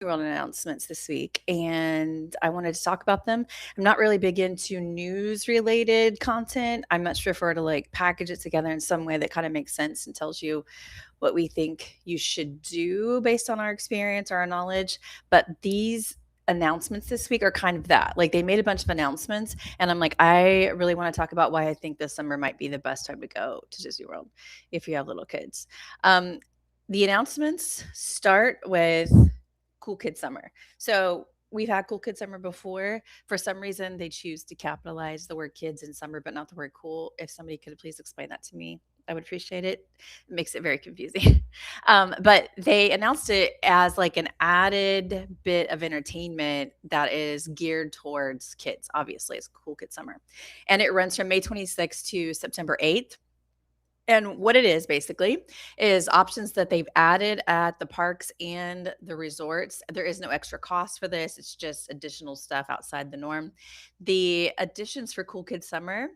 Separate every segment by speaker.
Speaker 1: World announcements this week, and I wanted to talk about them. I'm not really big into news related content. I much prefer to like package it together in some way that kind of makes sense and tells you what we think you should do based on our experience or our knowledge. But these announcements this week are kind of that. Like they made a bunch of announcements, and I'm like, I really want to talk about why I think this summer might be the best time to go to Disney World if you have little kids. Um, the announcements start with Cool Kid Summer. So we've had Cool Kid Summer before. For some reason, they choose to capitalize the word kids in summer, but not the word cool. If somebody could please explain that to me, I would appreciate it. It makes it very confusing. But they announced it as like an added bit of entertainment that is geared towards kids. Obviously, it's Cool Kid Summer. And it runs from May 26th to September 8th. And what it is basically is options that they've added at the parks and the resorts. There is no extra cost for this. It's just additional stuff outside the norm. The additions for Cool Kids Summer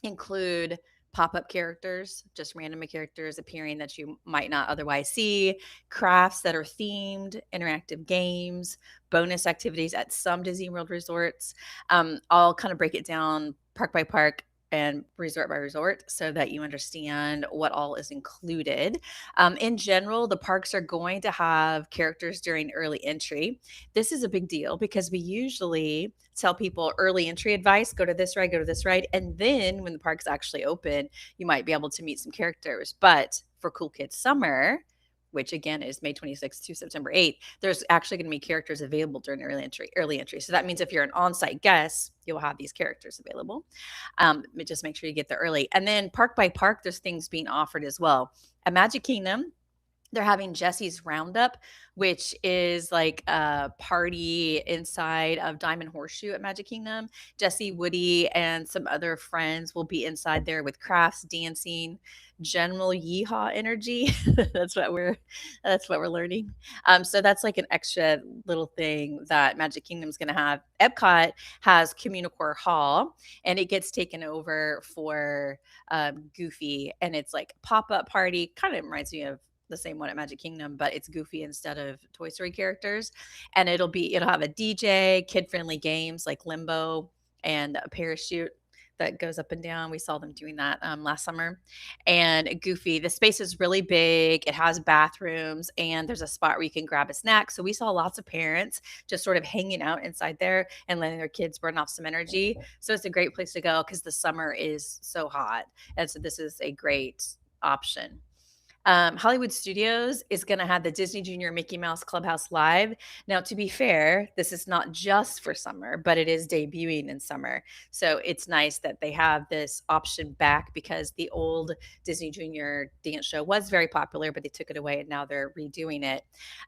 Speaker 1: include pop-up characters, just random characters appearing that you might not otherwise see, crafts that are themed, interactive games, bonus activities at some Disney World resorts. I'll kind of break it down park by park and resort by resort so that you understand what all is included. In general, the parks are going to have characters during early entry. This is a big deal because we usually tell people early entry advice, go to this ride, go to this ride. And then when the park's actually open, you might be able to meet some characters. But for Cool Kids Summer, which again is May 26th to September 8th, there's actually going to be characters available during early entry. Early entry. So that means if you're an on-site guest, you'll have these characters available. Just make sure you get there early. And then park by park, there's things being offered as well. At Magic Kingdom, they're having Jesse's Roundup, which is like a party inside of Diamond Horseshoe at Magic Kingdom. Jesse, Woody, and some other friends will be inside there with crafts, dancing, general yeehaw energy. that's what we're that's what we're learning. So that's like an extra little thing that Magic Kingdom's going to have. Epcot has Communicore Hall, and it gets taken over for Goofy, and it's like pop up party. Kind of reminds me of the same one at Magic Kingdom, but it's Goofy instead of Toy Story characters. And it'll have a DJ, kid-friendly games like Limbo and a parachute that goes up and down. We saw them doing that last summer. And Goofy, the space is really big. It has bathrooms, and there's a spot where you can grab a snack. So we saw lots of parents just sort of hanging out inside there and letting their kids burn off some energy. So it's a great place to go because the summer is so hot. And so this is a great option. Hollywood Studios is going to have the Disney Junior Mickey Mouse Clubhouse Live. Now, to be fair, this is not just for summer, but it is debuting in summer. So it's nice that they have this option back because the old Disney Junior dance show was very popular, but they took it away and now they're redoing it.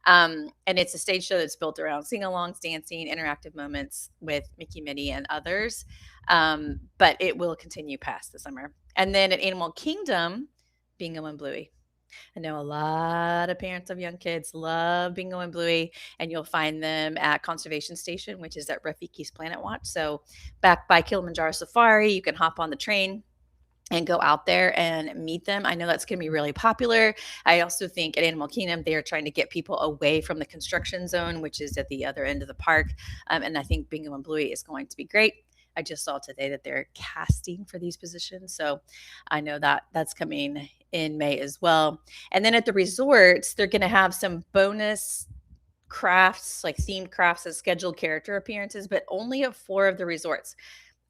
Speaker 1: And it's a stage show that's built around sing alongs, dancing, interactive moments with Mickey, Minnie, and others. But it will continue past the summer. And then at Animal Kingdom, Bingo and Bluey. I know a lot of parents of young kids love Bingo and Bluey, and you'll find them at Conservation Station, which is at Rafiki's Planet Watch. So back by Kilimanjaro Safari, you can hop on the train and go out there and meet them. I know that's going to be really popular. I also think at Animal Kingdom, they are trying to get people away from the construction zone, which is at the other end of the park. And I think Bingo and Bluey is going to be great. I just saw today that they're casting for these positions. So I know that that's coming in May as well. And then at the resorts, they're going to have some bonus crafts, like themed crafts and scheduled character appearances, but only at 4 of the resorts: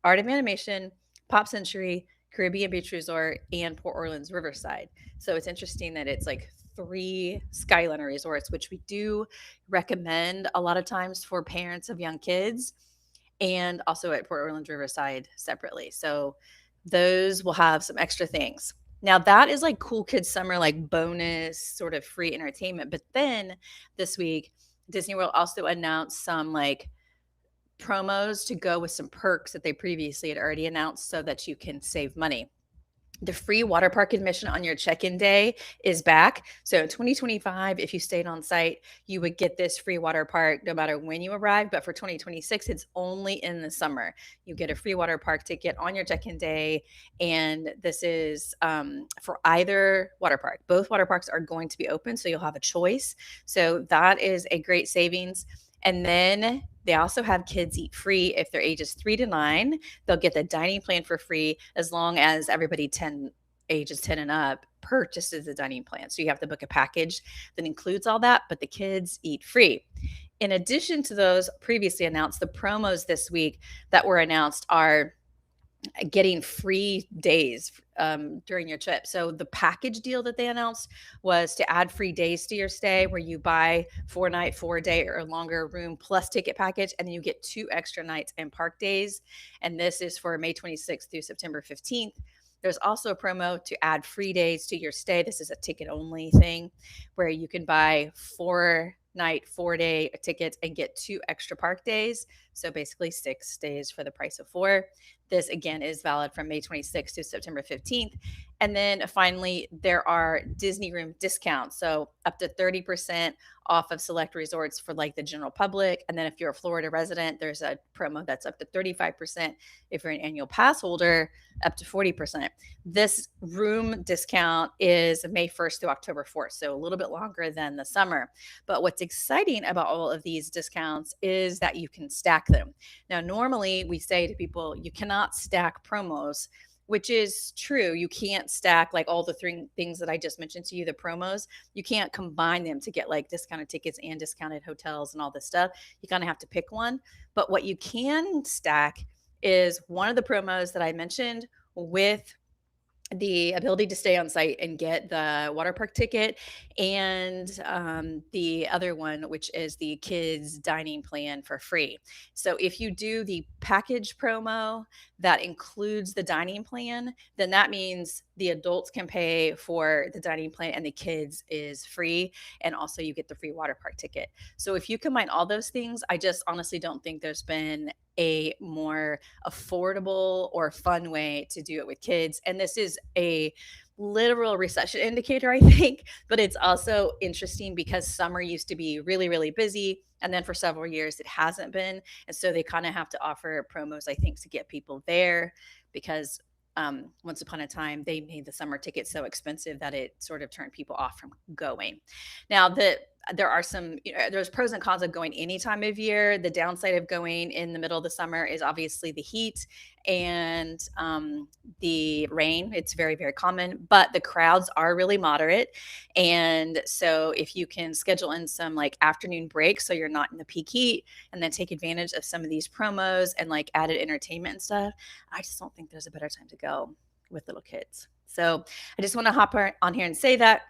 Speaker 1: Art of Animation, Pop Century, Caribbean Beach Resort, and Port Orleans Riverside. So it's interesting that it's like 3 Skyliner resorts, which we do recommend a lot of times for parents of young kids, and also at Port Orleans Riverside separately. So those will have some extra things. Now that is like Cool Kids Summer, like bonus sort of free entertainment. But then this week, Disney World also announced some like promos to go with some perks that they previously had already announced so that you can save money. The free water park admission on your check-in day is back. So in 2025, if you stayed on site, you would get this free water park no matter when you arrive. But for 2026, it's only in the summer. You get a free water park ticket on your check-in day, and this is for either water park. Both water parks are going to be open, so you'll have a choice. So that is a great savings. And then they also have kids eat free if they're ages 3 to 9. They'll get the dining plan for free as long as everybody ages 10 and up purchases the dining plan. So you have to book a package that includes all that, but the kids eat free. In addition to those previously announced, the promos this week that were announced are getting free days during your trip. So the package deal that they announced was to add free days to your stay, where you buy 4 night, 4 day or longer room plus ticket package, and then you get 2 extra nights and park days. And this is for May 26th through September 15th. There's also a promo to add free days to your stay. This is a ticket only thing where you can buy 4 night, 4 day tickets and get 2 extra park days. So basically 6 days for the price of 4. This again is valid from May 26th to September 15th. And then finally, there are Disney room discounts. So up to 30% off of select resorts for like the general public. And then if you're a Florida resident, there's a promo that's up to 35%. If you're an annual pass holder, up to 40%. This room discount is May 1st through October 4th, so a little bit longer than the summer. But what's exciting about all of these discounts is that you can stack them. Now, normally we say to people, you cannot stack promos, which is true. You can't stack like all the three things that I just mentioned to you, the promos. You can't combine them to get like discounted tickets and discounted hotels and all this stuff. You kind of have to pick one. But what you can stack is one of the promos that I mentioned with the ability to stay on site and get the water park ticket, and the other one, which is the kids dining plan for free. So if you do the package promo that includes the dining plan, then that means the adults can pay for the dining plan and the kids is free, and also you get the free water park ticket. So if you combine all those things, I just honestly don't think there's been a more affordable or fun way to do it with kids. And this is a literal recession indicator, I think, but it's also interesting because summer used to be really, really busy. And then for several years, it hasn't been. And so they kind of have to offer promos, I think, to get people there because once upon a time, they made the summer ticket so expensive that it sort of turned people off from going. Now, there are some, there's pros and cons of going any time of year. The downside of going in the middle of the summer is obviously the heat and the rain. It's very, very common, but the crowds are really moderate. And so if you can schedule in some like afternoon breaks so you're not in the peak heat and then take advantage of some of these promos and like added entertainment and stuff, I just don't think there's a better time to go with little kids. So I just want to hop on here and say that,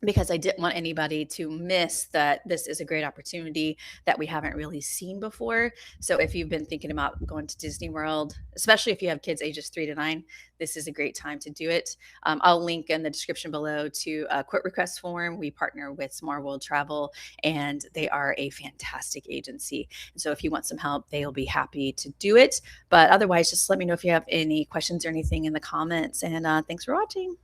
Speaker 1: because I didn't want anybody to miss that this is a great opportunity that we haven't really seen before. So if you've been thinking about going to Disney World, especially if you have kids ages 3 to 9, this is a great time to do it. I'll link in the description below to a quote request form. We partner with Smart World Travel, and they are a fantastic agency. And so if you want some help, they'll be happy to do it. But otherwise, just let me know if you have any questions or anything in the comments. And thanks for watching.